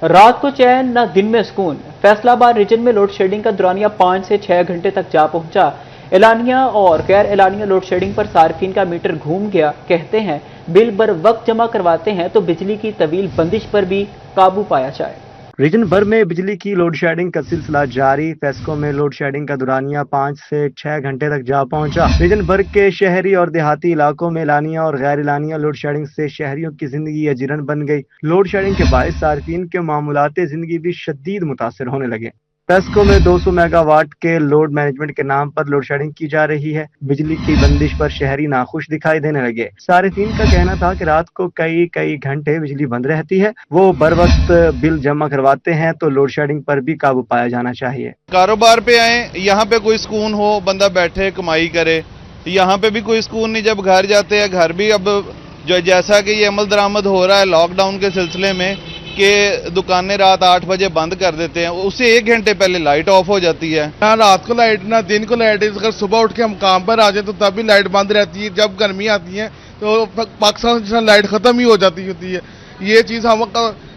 रात को चैन न दिन में सुकून। फैसलाबाद रीजन में लोड शेडिंग का दौरानिया 5 से 6 घंटे तक जा पहुंचा। एलानिया और गैर एलानिया लोड शेडिंग पर सार्फिन का मीटर घूम गया। कहते हैं बिल बर वक्त जमा करवाते हैं तो बिजली की तवील बंदिश पर भी काबू पाया जाए। रीजन भर में बिजली की लोड शेडिंग का सिलसिला जारी। फेस्को में लोड शेडिंग का दौरानिया 5 से 6 घंटे तक जा पहुंचा। रीजन भर के शहरी और देहाती इलाकों में एलानिया और गैर एलानिया लोड शेडिंग से शहरियों की जिंदगी अजीरन बन गई। लोड शेडिंग के बायस सार्फिन के मामूलात जिंदगी भी शदीद मुतासर होने लगे। फेस्को में 200 मेगावाट के लोड मैनेजमेंट के नाम पर लोड शेडिंग की जा रही है। बिजली की बंदिश पर शहरी नाखुश दिखाई देने लगे। सार्फिन का कहना था कि रात को कई घंटे बिजली बंद रहती है। वो बर वक्त बिल जमा करवाते हैं तो लोड शेडिंग पर भी काबू पाया जाना चाहिए। कारोबार पे आए, यहाँ पे कोई सुकून हो, बंदा बैठे कमाई करे। यहाँ पे भी कोई सुकून नहीं। जब घर जाते हैं, घर भी अब जो जैसा कि ये अमल दरामद हो रहा है लॉकडाउन के सिलसिले में कि दुकानें रात 8 बजे बंद कर देते हैं, उससे 1 घंटे पहले लाइट ऑफ हो जाती है। ना रात को लाइट ना दिन को लाइट। अगर सुबह उठ के हम काम पर आ जाए तो तब भी लाइट बंद रहती है। जब गर्मी आती है तो पाकिस्तान से लाइट खत्म ही हो जाती होती है। ये चीज हम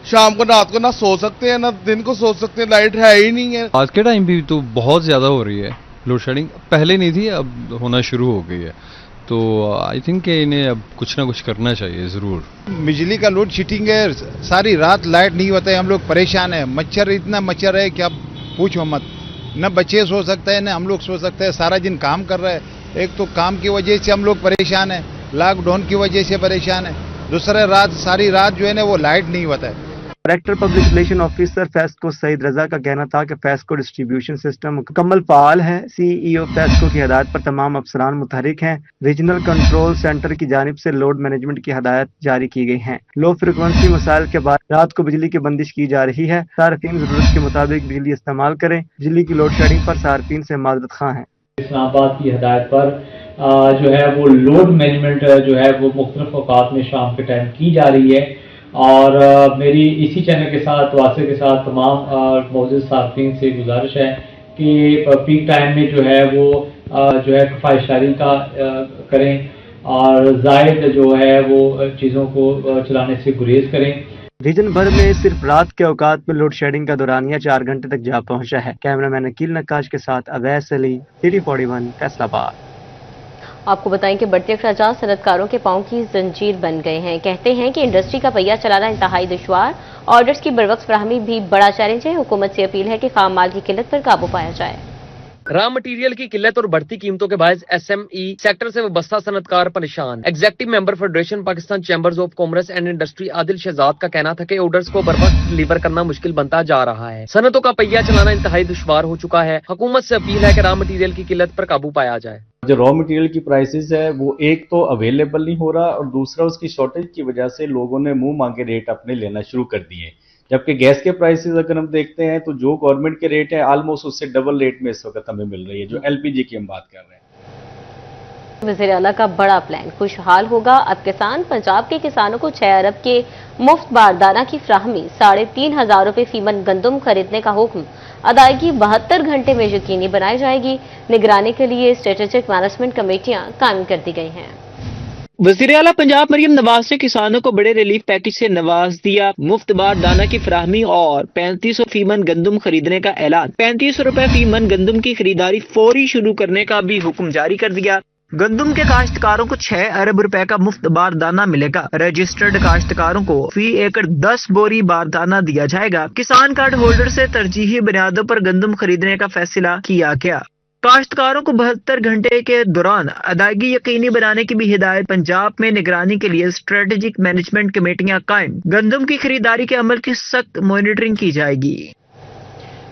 शाम को रात को ना सो सकते हैं ना दिन को सो सकते हैं, लाइट है ही नहीं है। आज के टाइम भी तो बहुत ज्यादा हो रही है लोड शेडिंग। पहले नहीं थी, अब होना शुरू हो गई है। तो आई थिंक इन्हें अब कुछ ना कुछ करना चाहिए जरूर। बिजली का लोड शेडिंग है, सारी रात लाइट नहीं होता है, हम लोग परेशान है। मच्छर इतना मच्छर है कि आप पूछो मत। न बच्चे सो सकते हैं न हम लोग सो सकते हैं। सारा दिन काम कर रहे हैं। एक तो काम की वजह से हम लोग परेशान है, लॉकडाउन की वजह से परेशान है। दूसरा रात सारी रात जो है ना वो लाइट नहीं होता है। Director public relation officer FESCO Saeed Raza का कहना था कि फेस्को डिस्ट्रीब्यूशन सिस्टम मुकम्मल फाल है। सीईओ फेस्को की हदायत पर तमाम अफसरान मुतहरिक हैं। रीजनल कंट्रोल सेंटर की जानिब से लोड मैनेजमेंट की हदायत जारी की गई हैं। लो फ्रिक्वेंसी मसाइल के बाद रात को बिजली की बंदिश की जा रही है। सार्फिन जरूरत के मुताबिक बिजली इस्तेमाल करें। बिजली की लोड शेडिंग पर सार्फिन से माजरत खां हैं। इस्लामाबाद की हदायत पर जो है वो लोड मैनेजमेंट जो है वो मुख्तलिफ औकात में शाम के टाइम की जा रही है। और मेरी इसी चैनल के साथ वासे के साथ तमाम मौजूद सार्फिन से गुजारिश है कि पीक टाइम में जो है वो जो है कफायशारी का करें और जायद जो है वो चीज़ों को चलाने से गुरेज करें। रीजन भर में सिर्फ रात के औकात में लोड शेडिंग का दौरानिया 4 घंटे तक जा पहुंचा है। कैमरामैन अकील नक्काश के साथ अवैस अली, CD41 फैसलाबाद। आपको बताएं कि बढ़ते अखराजात सनतकारों के पांव की जंजीर बन गए हैं। कहते हैं कि इंडस्ट्री का पहिया चलाना इंतहाई दुश्वार। ऑर्डर्स की बरवक्त फराहमी भी बड़ा चैलेंज है। हुकूमत से अपील है कि खाम माल की किल्लत पर काबू पाया जाए। रॉ मटेरियल की किल्लत और बढ़ती कीमतों के बायस SME सेक्टर से वाबस्ता सनतकार परेशान। Executive member federation Pakistan chambers of commerce and industry Adil Shahzad का कहना था कि ऑर्डर्स को बर्वक्त डिलीवर करना मुश्किल बनता जा रहा है। सनतों का पहिया चलाना इंतहाई दुश्वार हो चुका है। हुकूमत से अपील है कि रॉ मटेरियल की किल्लत पर काबू पाया जाए। जो रॉ मटेरियल की प्राइसेस है वो एक तो अवेलेबल नहीं हो रहा और दूसरा उसकी शॉर्टेज की वजह से लोगों ने मुंह मांगे रेट अपने लेना शुरू कर दिए। जबकि गैस के प्राइसेस अगर हम देखते हैं तो जो गवर्नमेंट के रेट है ऑलमोस्ट उससे डबल रेट में इस वक्त हमें मिल रही है, जो LPG की हम बात कर रहे हैं। वज़ीर आला का बड़ा प्लान खुशहाल होगा। अब किसान पंजाब के किसानों को 6 अरब के मुफ्त बारदाना की फ्राहमी, 3500 रुपये फीमन गंदम खरीदने का हुक्म, अदायगी 72 घंटे में यकीनी बनाई जाएगी। निगरानी के लिए स्ट्रेटेजिक मैनेजमेंट कमेटियां कायम कर दी गई हैं। वज़ीर आला पंजाब मरियम नवाज ने किसानों को बड़े रिलीफ पैकेज से नवाज दिया। मुफ्त बारदाना की फराहमी और 3500 फीमन गंदम खरीदने का ऐलान। 3500 रुपए फीमन गंदम की खरीदारी फौरी शुरू करने का भी हुक्म जारी कर दिया। गंदम के काश्तकारों को 6 अरब रुपए का मुफ्त बारदाना मिलेगा। रजिस्टर्ड काश्तकारों को फी एकड़ 10 बोरी बारदाना दिया जाएगा। किसान कार्ड होल्डर से तरजीही बुनियादों पर गंदम खरीदने का फैसला किया गया। काश्तकारों को 72 घंटे के दौरान अदायगी यकीनी बनाने की भी हिदायत। पंजाब में निगरानी के लिए स्ट्रेटेजिक मैनेजमेंट कमेटियां कायम। गंदम की खरीदारी के अमल की सख्त मॉनिटरिंग की जाएगी।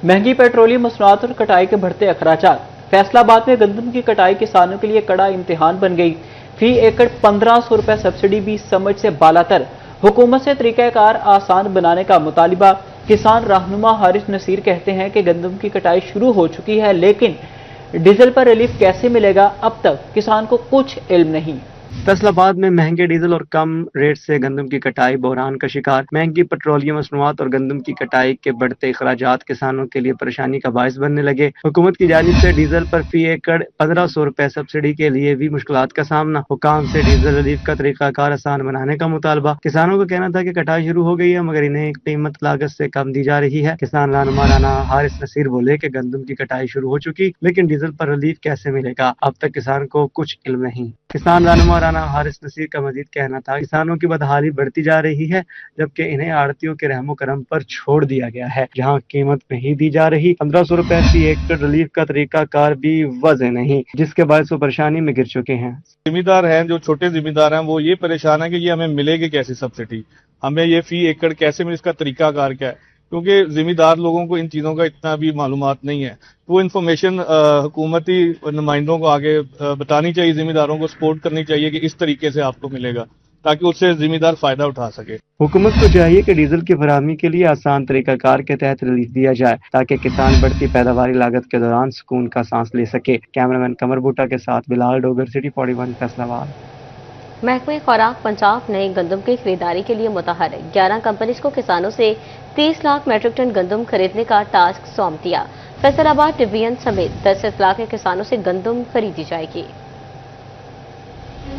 महंगी पेट्रोलियम मसनूआत और कटाई के बढ़ते अखराजात। फैसलाबाद में गंदम की कटाई किसानों के लिए कड़ा इम्तिहान बन गई। फी एकड़ 1500 रुपए सब्सिडी भी समझ से बालातर। हुकूमत से तरीक़ाकार आसान बनाने का मुतालिबा। किसान रहनुमा हारिस नसीर कहते हैं कि गंदम की कटाई शुरू हो चुकी है, लेकिन डीजल पर रिलीफ कैसे मिलेगा अब तक किसान को कुछ इल्म नहीं। फैसलाबाद में महंगे डीजल और कम रेट से गंदम की कटाई बहरान का शिकार। महंगी पेट्रोलियम मसनूआत और गंदम की कटाई के बढ़ते अखराजात किसानों के लिए परेशानी का बायस बनने लगे। हुकूमत की जानिब से डीजल पर फी एकड़ 1500 रुपए सब्सिडी के लिए भी मुश्किलात का सामना। हुकाम से डीजल रिलीफ का तरीकाकार आसान बनाने का मुतालबा। किसानों का कहना था कि कटाई शुरू हो गई है मगर इन्हें कीमत लागत से कम दी जा रही है। किसान रहनुमा राना हारिस नसीर बोले कि गंदम की कटाई शुरू हो चुकी, लेकिन डीजल पर रिलीफ कैसे मिलेगा, अब तक किसान को कुछ इल्म नहीं। किसान रहनुमा राना हारिस नसीर का मजीद कहना था किसानों की बदहाली बढ़ती जा रही है जबकि इन्हें आड़तियों के रहमो करम पर छोड़ दिया गया है जहां कीमत नहीं दी जा रही। 1500 रुपए फी एकड़ रिलीफ का तरीका कार भी वजह नहीं, जिसके बायस वो परेशानी में गिर चुके हैं। जिम्मेदार हैं, जो छोटे जिम्मेदार हैं, वो ये परेशान है कि ये हमें मिलेगी कैसी सब्सिडी, हमें ये फी एकड़ कैसे मिले, इसका तरीका कार क्या है, क्योंकि जिम्मेदार लोगों को इन चीज़ों का इतना भी मालूमात नहीं है। तो वो इन्फॉर्मेशन हुकूमती नुमाइंदों को आगे बतानी चाहिए, जिम्मेदारों को सपोर्ट करनी चाहिए कि इस तरीके से आपको मिलेगा, ताकि उससे जिम्मेदार फायदा उठा सके। हुकूमत को चाहिए कि डीजल की फराहमी के लिए आसान तरीकाकार के तहत रिलीफ दिया जाए ताकि किसान बढ़ती पैदावारी लागत के दौरान सुकून का सांस ले सके। कैमरामैन कमर बूटा के साथ बिलाल डोगर, सिटी 41 फैसलाबाद। महकमे खुराक पंजाब ने गंदम की खरीदारी के लिए मुतहर्रिक 11 कंपनीज को किसानों से 30 लाख मेट्रिक टन गंदम खरीदने का टास्क सौंप दिया। फैसलाबाद डिवीजन समेत 10 इजलाक के किसानों से गंदम खरीदी जाएगी।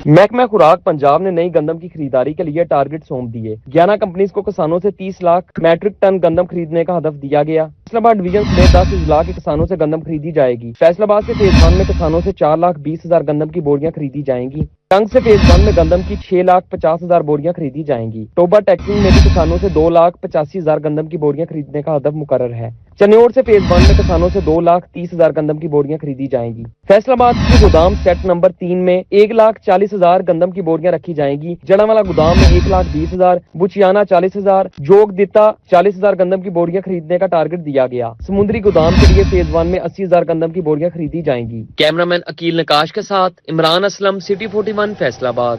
महकमा खुराक पंजाब ने नई गंदम की खरीदारी के लिए टारगेट सौंप दिए। 11 कंपनीज को किसानों से 30 लाख मेट्रिक टन गंदम खरीदने का हदफ दिया गया। फैसलाबाद डिवीजन समेत 10 इजलाक के किसानों से गंदम खरीदी जाएगी। फैसलाबाद से फेज 1 में किसानों से 4,20,000 गंदम की बोरियां खरीदी जाएंगी। टंग से फेज 1 में गंदम की 6,50,000 बोरियां खरीदी जाएंगी। टोबा टैक्सिंग में भी किसानों से 2,85,000 गंदम की बोरियां खरीदने का हदफ मुकर्रर है। चन्योड़ से फेज 1 में किसानों से 2,30,000 गंदम की बोरियां खरीदी जाएंगी। फैसलाबाद के गोदाम सेट नंबर 3 में 1,40,000 गंदम की बोरियां रखी जाएंगी। जड़ावाला गोदाम में 1,20,000, बुचियाना 40,000, जोग दिता 40,000 गंदम की बोरियां खरीदने का टारगेट दिया गया। समुद्री गोदाम के लिए फेज 1 में 80,000 गंदम की बोरियां खरीदी जाएंगी। कैमरामैन अकील नकाश के साथ इमरान असलम, सिटी 41 फैसलाबाद।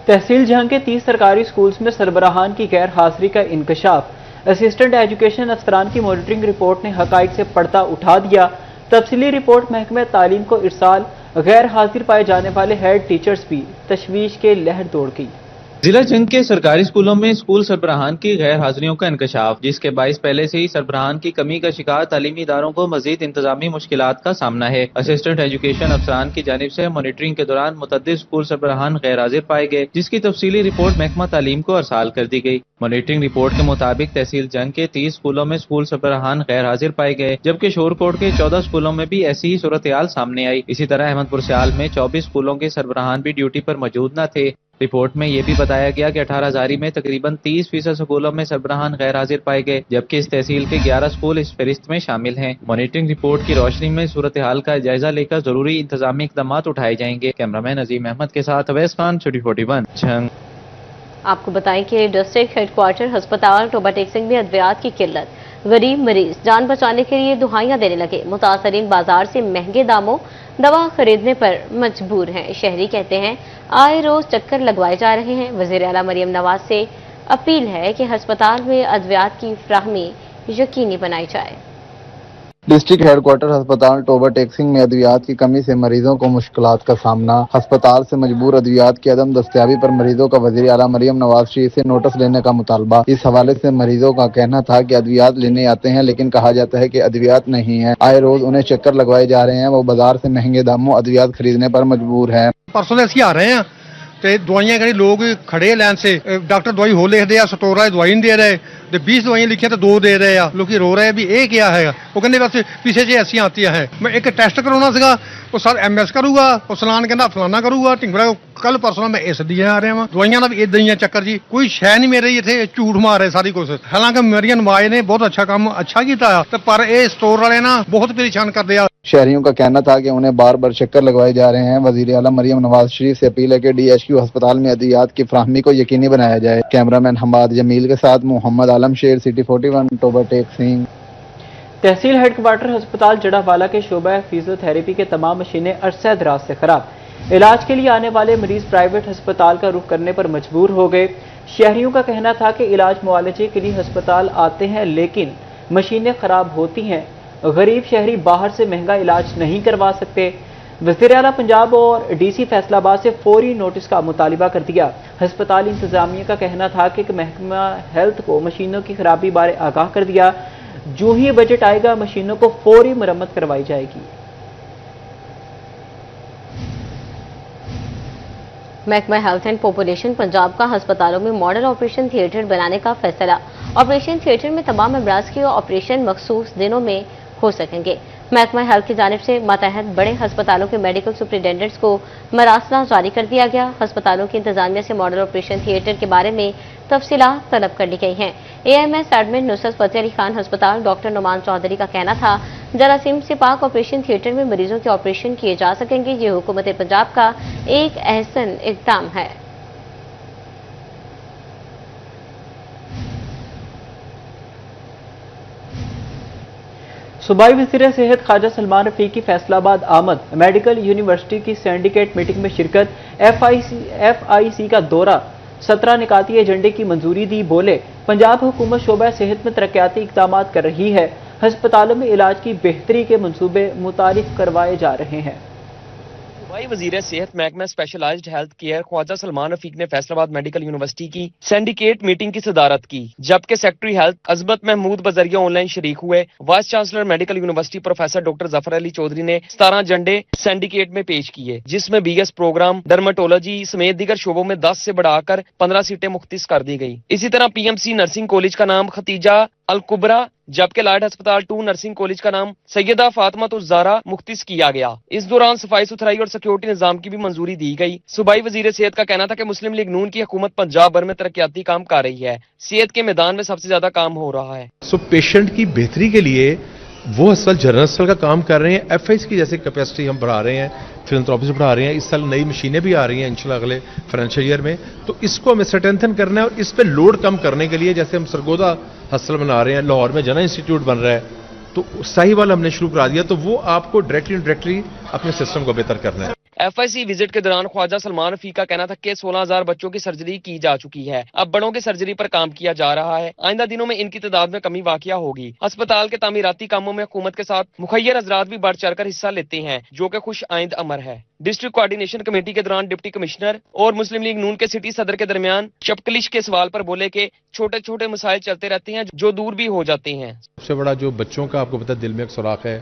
तहसील जहां के 30 सरकारी स्कूल्स में सरबराहान की गैर हाजिरी का इंकशाफ। असिस्टेंट एजुकेशन अफसरान की मॉनिटरिंग रिपोर्ट ने हकाइक से पर्दा उठा दिया। तफसीली रिपोर्ट महकमे तालीम को इरसाल। गैर हाजिर पाए जाने वाले हेड टीचर्स भी तशवीश के लहर दौड़ गई। जिला जंग के सरकारी स्कूलों में स्कूल सरबराहान की गैर हाजिरियों का इंकशाफ, जिसके बाइस पहले से ही सरबराहान की कमी का शिकार तालीमी इदारों को मजीद इंतजामी मुश्किलात का सामना है। असिस्टेंट एजुकेशन अफसरान की जानिब से मॉनिटरिंग के दौरान मुतअद्दिद स्कूल सरबराहान गैर हाजिर पाए गए, जिसकी तफसीली रिपोर्ट महकमा तालीम को अरसाल कर दी गई। मॉनिटरिंग रिपोर्ट के मुताबिक तहसील जंग के 30 स्कूलों में स्कूल सरबराहान गैर हाजिर पाए गए, जबकि शोरकोट के 14 स्कूलों में भी ऐसी ही सूरत-ए-हाल सामने आई। इसी तरह अहमदपुर सियाल में 24 स्कूलों के सरबराहान भी ड्यूटी पर मौजूद न थे। रिपोर्ट में यह भी बताया गया कि 18 में तकरीबन 30% स्कूलों में सरबराहान गैर हाजिर पाए गए, जबकि इस तहसील के 11 स्कूल इस फहरिस्त में शामिल हैं। मॉनिटरिंग रिपोर्ट की रोशनी में सूरत हाल का जायजा लेकर जरूरी इंतजामी इकदाम उठाए जाएंगे। कैमरामैन अजीम अहमद के साथ अवैस खान, सिटी 41 जंग। आपको बताएं कि डिस्ट्रिक्ट हेडक्वार्टर अस्पताल टोबा टेक्सिंग में अद्वियात की किल्लत। गरीब मरीज जान बचाने के लिए दुहाइयां देने लगे। मुतासरीन बाजार से महंगे दामों दवा खरीदने पर मजबूर हैं। शहरी कहते हैं आए रोज चक्कर लगवाए जा रहे हैं। वज़ीर आला मरियम नवाज से अपील है कि अस्पताल में अद्वियात की फ्राहमी यकीनी बनाई जाए। डिस्ट्रिक्ट हेडक्वार्टर अस्पताल टोबा टेक्सिंग में अद्वियात की कमी से मरीजों को मुश्किलात का सामना। अस्पताल से मजबूर अद्वियात की अदम दस्तयाबी पर मरीजों का वज़ीर आला मरियम नवाज शरीफ से नोटिस लेने का मुतालबा। इस हवाले से मरीजों का कहना था कि अद्वियात लेने आते हैं लेकिन कहा जाता है कि अद्वियात नहीं है। आए रोज उन्हें चक्कर लगवाए जा रहे हैं। वो बाजार से महंगे दामों अद्वियात खरीदने पर मजबूर है। परसों ऐसी आ रहे हैं तो दवाइयां कहीं लोग खड़े लाइन से, डॉक्टर दवाई हो लिख दिया, स्टोर वाले दवाई नहीं दे रहे, 20 दवाइयां लिखी तो 2 दे रहे हैं। लोग रो रहे हैं भी ये क्या है। वो कहते बस पीछे जे ऐसी आती है। मैं एक टेस्ट कराना सीगा, वो सर MS करूगा, वो सलान कहना फलाना करूगा, टिंगरा कल परसों मैं इस दिए आ रहा हूँ। दवाइयां भी इदा ही चक्कर जी, कोई शह नहीं मेरे इतने झूठ मार रहे सारी कुछ। हालांकि मेरी नवाज ने बहुत अच्छा काम अच्छा किया, पर ये स्टोर वाले ना बहुत परेशान कर दिया। शहरियों का कहना था कि उन्हें बार बार चक्कर लगवाए जा रहे हैं। वज़ीर आला मरियम नवाज शरीफ से अपील है कि DHQ अस्पताल में अद्वियात की फ्राहमी को यकीनी बनाया जाए। कैमरामैन हमाद जमील के साथ मोहम्मद आलम शेर, सिटी 41 टोबा टेक्सिंग। तहसील हेडक्वार्टर अस्पताल जड़ावाला के शोबा फिजियोथेरेपी के तमाम मशीनें अरसा दराज से खराब। इलाज के लिए आने वाले मरीज प्राइवेट अस्पताल का रुख करने पर मजबूर हो गए। शहरियों का कहना था कि इलाज मुआलजे के लिए अस्पताल आते हैं लेकिन मशीनें खराब होती हैं। गरीब शहरी बाहर से महंगा इलाज नहीं करवा सकते। वज़ीर आला पंजाब और डीसी फैसलाबाद से फौरी नोटिस का मुतालिबा कर दिया। हस्पताल इंतजामिया का कहना था कि महकमा हेल्थ को मशीनों की खराबी बारे आगाह कर दिया। जो ही बजट आएगा मशीनों को फौरी मरम्मत करवाई जाएगी। महकमा हेल्थ एंड पॉपुलेशन पंजाब का हस्पतालों में मॉडल ऑपरेशन थिएटर बनाने का फैसला। ऑपरेशन थिएटर में तमाम अमराज के ऑपरेशन मखसूस दिनों में हो सकेंगे। महकमा हेल्थ की जानिब से मातहत बड़े हस्पतालों के मेडिकल सुपरिटेंडेंट्स को मरासला जारी कर दिया गया। हस्पतालों की इंतजामिया से मॉडल ऑपरेशन थिएटर के बारे में तफसीलात तलब कर ली गई हैं। AMS एडमिन नुसरत फतेह अली खान हस्पताल डॉक्टर नुमान चौधरी का कहना था, जरासीम से पाक ऑपरेशन थिएटर में मरीजों के ऑपरेशन किए जा सकेंगे। ये हुकूमत पंजाब का एक अहसन इक़दाम है। सूबाई वज़ीर सेहत ख्वाजा सलमान रफीक की फैसलाबाद आमद। मेडिकल यूनिवर्सिटी की सिंडिकेट मीटिंग में शिरकत। FIC का दौरा। 17 निकाती एजेंडे की मंजूरी दी। बोले, पंजाब हुकूमत शोबा सेहत में तरक्याती इक़दाम कर रही है। हस्पतालों में इलाज की बेहतरी के मंसूबे मुतारिफ करवाए जा रहे हैं। सूबाई वज़ीर सेहत महकमा specialized health care Khawaja Salman Rafiq ने फैसलाबाद मेडिकल यूनिवर्सिटी की सिंडिकेट मीटिंग की सदारत की, जबकि सेक्रेटरी हेल्थ अजमत महमूद बजरिया ऑनलाइन शरीक हुए। Vice chancellor medical university professor doctor Zafar Ali Chaudhry ने 17 एजेंडे सिंडिकेट में पेश किए, जिसमें BS प्रोग्राम, डर्मेटोलॉजी समेत दीगर शोबों में 10 से बढ़ाकर 15 सीटें मुख्तिस कर दी गई। इसी तरह PMC नर्सिंग कॉलेज का नाम खतीजा अल कुबरा, जबकि लाइट अस्पताल 2 नर्सिंग कॉलेज का नाम सैयदा फातिमा ज़हरा मुख्तिस किया गया। इस दौरान सफाई सुथराई और सिक्योरिटी निजाम की भी मंजूरी दी गई। सूबाई वजीर सेहत का कहना था कि मुस्लिम लीग नून की हुकूमत पंजाब भर में तरक्याती काम कर रही है। सेहत के मैदान में सबसे ज्यादा काम हो रहा है। पेशेंट की बेहतरी के लिए वो अस्पताल जनरल अस्पताल का काम कर रहे हैं। FIC की जैसे कैपेसिटी हम बढ़ा रहे हैं, फिलैंथ्रोपी बढ़ा रहे हैं। इस साल नई मशीनें भी आ रही हैं इंशाल्लाह अगले फाइनेंशियल ईयर में। तो इसको हमें स्ट्रेंथन करना है और इस पे लोड कम करने के लिए जैसे हम सरगोदा अस्पताल बना रहे हैं, लाहौर में जना इंस्टीट्यूट बन रहा है, तो साहिवाल हमने शुरू करा दिया। तो वो आपको डायरेक्टली अपने सिस्टम को बेहतर करना है। FIC विजिट के दौरान ख्वाजा सलमान रफीक का कहना था कि 16,000 बच्चों की सर्जरी की जा चुकी है। अब बड़ों की सर्जरी पर काम किया जा रहा है। आइंदा दिनों में इनकी तादाद में कमी वाक़या होगी। अस्पताल के तामीराती कामों में हुकूमत के साथ मुखैर हजरात भी बढ़ चढ़कर हिस्सा लेते हैं, जो कि खुश आइंद अमर है। डिस्ट्रिक्ट कोऑर्डिनेशन कमेटी के दौरान डिप्टी कमिश्नर और मुस्लिम लीग नून के सिटी सदर के दरमियान शपकलिश के सवाल पर बोले कि छोटे छोटे मसाइल चलते रहते हैं जो दूर भी हो जाते हैं। सबसे बड़ा जो बच्चों का आपको पता है दिल में एक सुराख है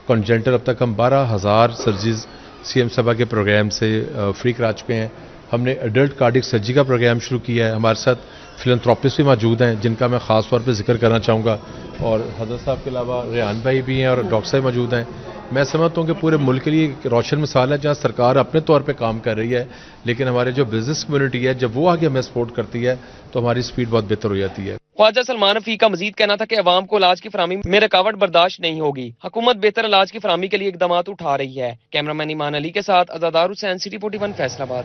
कॉन्जेंटल। अब तक हम 12,000 सर्जरीज CM सभा के प्रोग्राम से फ्री करा चुके हैं। हमने एडल्ट कार्डिक सर्जरी का प्रोग्राम शुरू किया है। हमारे साथ फिलैंथ्रोपिस्ट भी मौजूद हैं जिनका मैं ख़ास तौर पर जिक्र करना चाहूँगा, और हजरत साहब के अलावा रेहान भाई भी हैं और डॉक्टर साहब मौजूद हैं। मैं समझता हूँ कि पूरे मुल्क के लिए एक रोशन मिसाल है जहाँ सरकार अपने तौर पे काम कर रही है, लेकिन हमारे जो बिजनेस कम्युनिटी है जब वो आगे हमें सपोर्ट करती है तो हमारी स्पीड बहुत बेहतर हो जाती है। ख्वाजा सलमान रफीक का मजीद कहना था कि अवाम को इलाज की फराहमी में रुकावट बर्दाश्त नहीं होगी। हुकूमत बेहतर इलाज की फराहमी के लिए इकदाम उठा रही है। कैमरामैन ईमान अली के साथ अज़ादार हुसैन, सिटी 41 फैसलाबाद।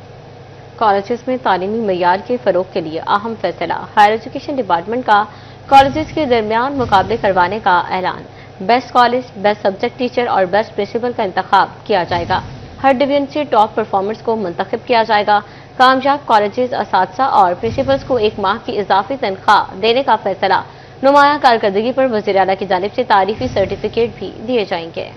कॉलेजेस में तालीमी मयार के फरोग के लिए अहम फैसला। हायर एजुकेशन डिपार्टमेंट का कॉलेजेस के दरमियान मुकाबले करवाने का ऐलान। Best college, best subject teacher और बेस्ट प्रिंसिपल का इंतखाब किया जाएगा। हर डिवीजन से टॉप परफॉर्मर्स को मुंतखब किया जाएगा। कामयाब कॉलेजेस, असातिज़ा और प्रिंसिपल्स को 1 माह की इजाफी तनख्वाह देने का फैसला। नुमाया कारकर्दगी पर वज़ीर आला की जानिब से तारीफी सर्टिफिकेट भी दिए जाएंगे।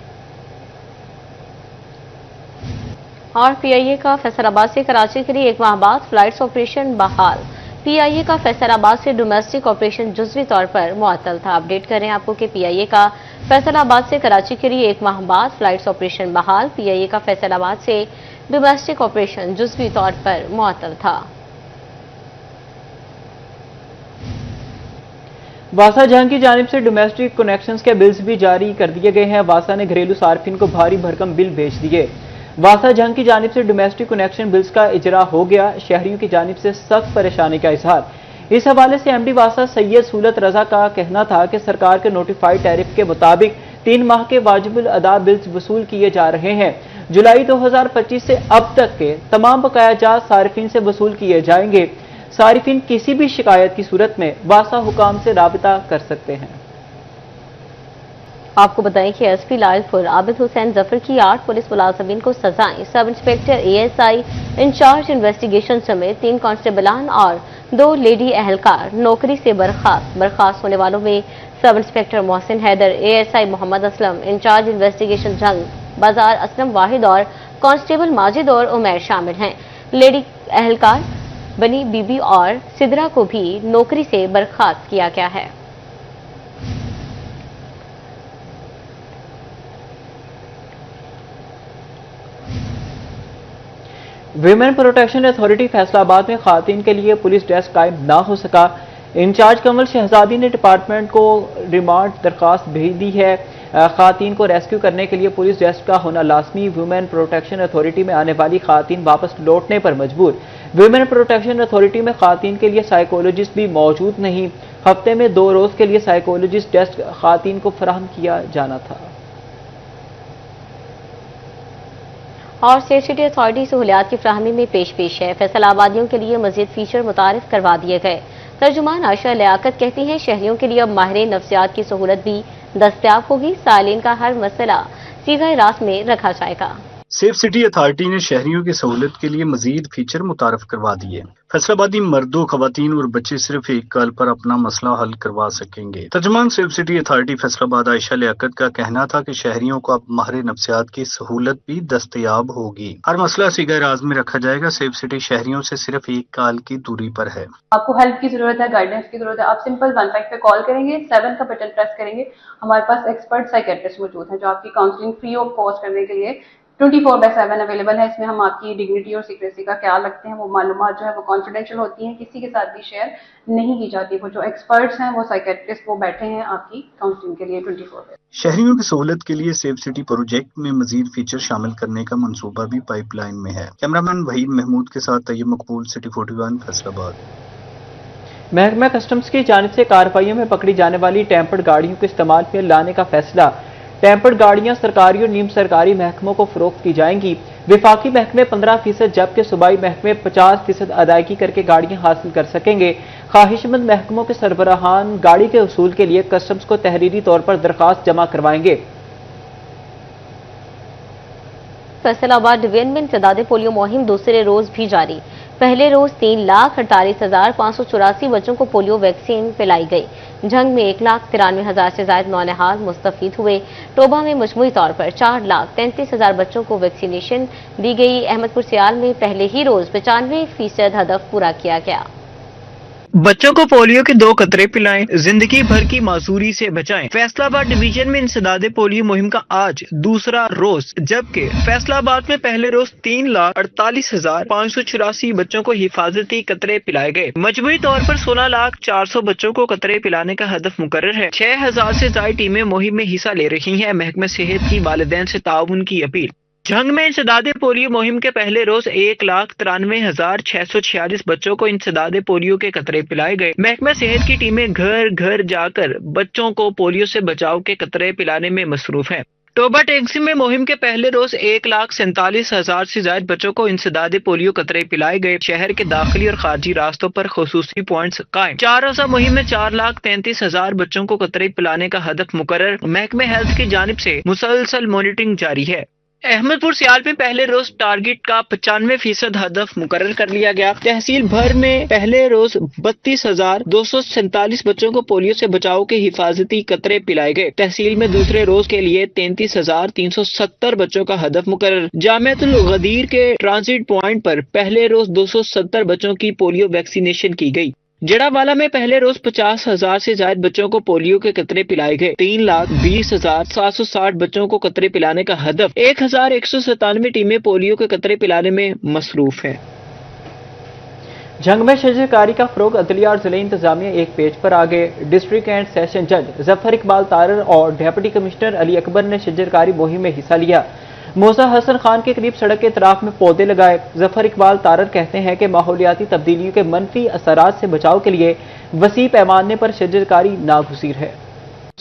और PIA का फैसलाबाद से कराची के लिए 1 माह बाद फ्लाइट्स ऑपरेशन बहाल। PIA का फैसलाबाद से डोमेस्टिक ऑपरेशन जुज़वी तौर पर मुअत्तल था। अपडेट करें आपको कि PIA का फैसलाबाद से कराची के लिए 1 माह बाद फ्लाइट्स ऑपरेशन बहाल। PIA का फैसलाबाद से डोमेस्टिक ऑपरेशन जुज़वी तौर पर मुअत्तल था। वासा जंग की जानिब से डोमेस्टिक कनेक्शंस के बिल्स भी जारी कर दिए गए हैं। वासा ने घरेलू सार्फिन को भारी भरकम बिल भेज दिए। वासा जंग की जानिब से डोमेस्टिक कनेक्शन बिल्स का इजरा हो गया। शहरियों की जानिब से सख्त परेशानी का इजहार। इस हवाले से MD वासा सैयद सूलत रजा का कहना था कि सरकार के नोटिफाइड टैरिफ के मुताबिक 3 माह के वाजिबुल अदा बिल्स वसूल किए जा रहे हैं। जुलाई 2025 से अब तक के तमाम बकायाजात सारिफिन से वसूल किए जाएंगे। सारिफिन किसी भी शिकायत की सूरत में वासा हुकाम से राबिता कर सकते हैं। आपको बताएं कि SP लालपुर आबिद हुसैन जफर की 8 पुलिस मुलाजमीन को सजाएं। Sub inspector ASI in charge investigation समेत 3 कांस्टेबलान और 2 लेडी अहलकार नौकरी से बर्खास्त होने वालों में sub inspector Mohsin Haider, ASI Mohammad Aslam, incharge investigation Jang Bazaar Aslam वाहिद और कांस्टेबल माजिद और उमैर शामिल हैं। लेडी एहलकार बनी बीबी और सिदरा को भी नौकरी से बर्खास्त किया गया है। विमेन प्रोटेक्शन अथॉरिटी फैसलाबाद में खातन के लिए पुलिस डेस्क कायम ना हो सका। इंचार्ज कमल शहजादी ने डिपार्टमेंट को रिमांड दरखास्त भेज दी है। खातन को रेस्क्यू करने के लिए पुलिस डेस्क का होना लाजमी। वुमेन प्रोटेक्शन अथॉरिटी में आने वाली खातन वापस लौटने पर मजबूर। वुमेन प्रोटेक्शन अथॉरिटी में खातन के लिए साइकोलॉजिस्ट भी मौजूद नहीं। हफ्ते में 2 रोज के लिए साइकोलॉजिस्ट डेस्क खातन को फराहम किया जाना था। और सेफ सिटी अथॉरिटी सहूलियात की फ्राहमी में पेश है। फैसलाबादियों के लिए मजीद फीचर मुतारिफ करवा दिए गए। तर्जुमान आशा लियाकत कहती हैं शहरियों के लिए अब माहिर नफ्सियात की सहूलत भी दस्तयाब होगी। सालीन का हर मसला सीधा रास्त में रखा जाएगा। सेफ सिटी अथॉरिटी ने शहरियों की सहूलत के लिए मजीद फीचर मुतारफ करवा दिए। फैसलाबादी मर्दों, खवातीन और बच्चे सिर्फ एक कॉल पर अपना मसला हल करवा सकेंगे। तर्जुमान safe city authority Faisalabad Ayesha Liaquat का कहना था कि शहरियों को अब माहिर नफ्सियात की सहूलत भी दस्तयाब होगी। हर मसला सीधा राज में रखा जाएगा। सेफ सिटी शहरियों से सिर्फ एक कॉल की दूरी पर है। आपको हेल्प की जरूरत है, गाइडेंस की जरूरत है, आप सिंपल 15 पे कॉल करेंगे, 7 का बटन प्रेस करेंगे। हमारे पास एक्सपर्ट साइकेट्रिस्ट मौजूद हैं जो आपकी काउंसलिंग फ्री ऑफ कॉस्ट करने के लिए 24/7 अवेलेबल है। इसमें हम आपकी डिग्निटी और सीक्रेसी का ख्याल रखते हैं। वो मालूमात जो है वो कॉन्फिडेंशियल होती हैं, किसी के साथ भी शेयर नहीं की जाती। वो जो एक्सपर्ट्स हैं वो साइकेट्रिस्ट वो बैठे हैं आपकी काउंसलिंग के लिए 24 शहरियों की सहूलत के लिए सेफ सिटी प्रोजेक्ट में मजीद फीचर शामिल करने का मंसूबा भी पाइपलाइन में है। कैमरामैन वहीद महमूद के साथ तैयब मकबूल, सिटी 41 फैसलाबाद। महकमा कस्टम्स की जानिब से कार्रवाइयों में पकड़ी जाने वाली टेम्पर्ड गाड़ियों को इस्तेमाल में लाने का फैसला। टेम्पर्ड गाड़ियां सरकारी और नीम सरकारी महकमों को फरोख्त की जाएंगी। विफाकी महकमे 15% जबकि सूबाई महकमे 50% अदायगी करके गाड़ियां हासिल कर सकेंगे। ख्वाहिशमंद महकमों के सरबराहान गाड़ी के उसूल के लिए कस्टम्स को तहरीरी तौर पर दरखास्त जमा करवाएंगे। फैसलाबाद डिवीजन में इंसदाद पोलियो मुहिम दूसरे रोज भी जारी। पहले रोज 3,48,584 बच्चों को पोलियो वैक्सीन पिलाई गई। जंग में 1,93,000 से ज्यादा नौनिहाल मुस्तफीद हुए। टोबा में मजमूई तौर पर 4,33,000 बच्चों को वैक्सीनेशन दी गई। अहमदपुर सियाल में पहले ही रोज 95% हदफ पूरा किया गया। बच्चों को पोलियो के 2 कतरे पिलाएं, जिंदगी भर की मासूरी से बचाएं। फैसलाबाद डिवीजन में इंसदाद पोलियो मुहिम का आज दूसरा रोज, जबकि फैसलाबाद में पहले रोज 3,48,584 बच्चों को हिफाजती कतरे पिलाए गए। मजमूई तौर पर 16,04,000 बच्चों को कतरे पिलाने का हदफ मुकर्रर है। 6,000 से ज्यादा टीमें मुहिम में हिस्सा ले रही हैं। महकमे सेहत की वालिदैन से ताउन की अपील। जंग में इंसदाद पोलियो मुहिम के पहले रोज 1,93,646 बच्चों को इंसदाद पोलियो के कतरे पिलाए गए। महकमा सेहत की टीमें घर घर जाकर बच्चों को पोलियो से बचाव के कतरे पिलाने में मसरूफ हैं। टोबा टैक्सी में मुहिम के पहले रोज 1,47,000 से ज्यादा बच्चों को इंसदाद पोलियो कतरे पिलाए गए। शहर के दाखिली और खारजी रास्तों पर खुसूसी पॉइंट्स कायम। 4 रोजा मुहिम में 4,33,000 बच्चों को कतरे पिलाने का हदफ मुकर्रर। महकमे हेल्थ की जानिब से मुसलसल मॉनिटरिंग जारी है। अहमदपुर सियाल में पहले रोज टारगेट का 95% हदफ मुकर्रर कर लिया गया। तहसील भर में पहले रोज 32,247 बच्चों को पोलियो से बचाव के हिफाजती कतरे पिलाए गए। तहसील में दूसरे रोज के लिए 33,370 बच्चों का हदफ मुकर्रर। जामियातुल गदीर के ट्रांजिट पॉइंट पर पहले रोज 270 बच्चों की पोलियो वैक्सीनेशन की गई। जड़ावाला में पहले रोज 50,000 से ज्यादा बच्चों को पोलियो के कतरे पिलाए गए। 3,20,760 बच्चों को कतरे पिलाने का हदफ। 1,197 टीमें पोलियो के कतरे पिलाने में मसरूफ हैं। जंग में शजरकारी का फरोग, अदलिया और जिला इंतजामिया एक पेज पर आ गए। डिस्ट्रिक्ट एंड सेशन जज जफर इकबाल तारर और डिप्टी कमिश्नर अली अकबर ने शजरकारी मुहिम में हिस्सा लिया। मोसा हसन खान के करीब सड़क के इतराफ में पौधे लगाए। जफर इकबाल तारर कहते हैं कि माहौलियाती तब्दीलियों के मनफी असरात से बचाव के लिए वसी पैमाने पर शजरकारी नागुज़ीर है।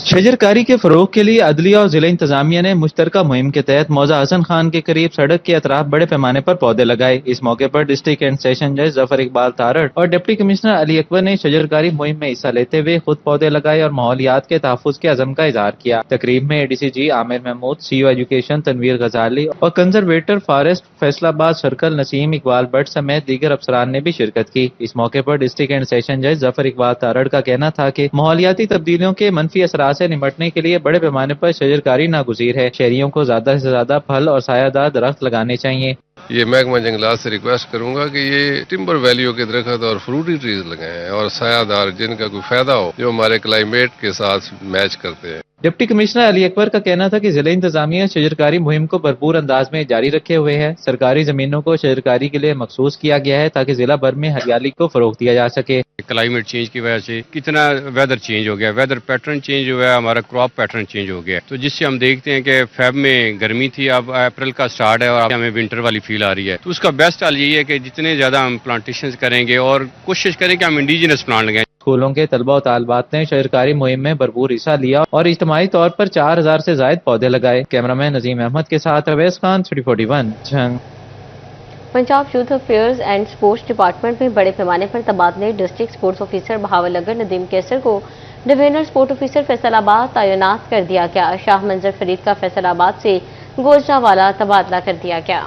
शजरकारी के फरोग के लिए अदलिया और जिला इंतजामिया ने मुश्तरका मुहिम के तहत मौजा हसन खान के करीब सड़क के अतराफ बड़े पैमाने पर पौधे लगाए। इस मौके पर डिस्ट्रिक्ट एंड सेशन जज जफर इकबाल तारड़ और डिप्टी कमिश्नर अली अकबर ने शजरकारी मुहिम में हिस्सा लेते हुए खुद पौधे लगाए और माहौलियात के तहफ़्फ़ुज़ के अज़म का इजहार किया। तकरीब में ADCG Aamir Mahmood, CEO education Tanveer Ghazali और conservator forest Faisalabad circle Naseem Iqbal Bhatt समेत दीगर अफसरान ने भी शिरकत की। इस मौके पर डिस्ट्रिक्ट एंड सेशन जज जफर इकबाल तारड़ का कहना था कि माहौलियाती तब्दीलियों के मनफी असरात خطرات سے نمٹنے کے لیے بڑے پیمانے پر شجرکاری ناگزیر ہے۔ شہریوں کو زیادہ سے زیادہ پھل اور سایہ دار درخت لگانے چاہیے۔ یہ محکمہ جنگلات سے ریکویسٹ کروں گا کہ یہ ٹمبر ویلیوں کے درخت اور فروٹی ٹریز لگائیں اور سایہ دار جن کا کوئی فائدہ ہو، جو ہمارے کلائمیٹ کے ساتھ میچ کرتے ہیں۔ ڈپٹی کمشنر علی اکبر کا کہنا تھا کہ ضلع انتظامیہ شجرکاری مہم کو بھرپور انداز میں جاری رکھے ہوئے ہے۔ سرکاری زمینوں کو شجرکاری کے لیے مخصوص کیا گیا ہے تاکہ ضلع بھر میں ہریالی کو فروغ دیا جا سکے۔ کلائمیٹ چینج کی وجہ سے کتنا ویدر چینج ہو گیا، ویدر پیٹرن چینج ہوا ہے، ہمارا کراپ پیٹرن چینج ہو گیا، تو جس سے ہم دیکھتے ہیں کہ فیب میں گرمی تھی، اب اپریل کا سٹارٹ ہے اور ہمیں ونٹر والی فیل آ رہی ہے۔ تو اس کا بیسٹ حل یہی ہے کہ جتنے زیادہ ہم پلانٹیشنز کریں گے اور کوشش کریں کہ ہم انڈیجنس پلانٹ لگائیں۔ اسکولوں کے طلبہ و طالبات نے شجرکاری مہم میں بھرپور حصہ لیا اور اجتماعی طور پر 4000 سے زائد پودے لگائے۔ کیمرامین نظیم احمد کے ساتھ رویز Khan 341 Jhang. Punjab youth affairs and sports department میں بڑے پیمانے پر تبادلے۔ District sports officer Bahawalnagar Nadeem Kaiser کو ڈویژنل سپورٹ آفیسر فیصل آباد تعینات کر دیا گیا۔ شاہ منظر فرید کا فیصل آباد سے گوجرانوالہ تبادلہ کر دیا گیا۔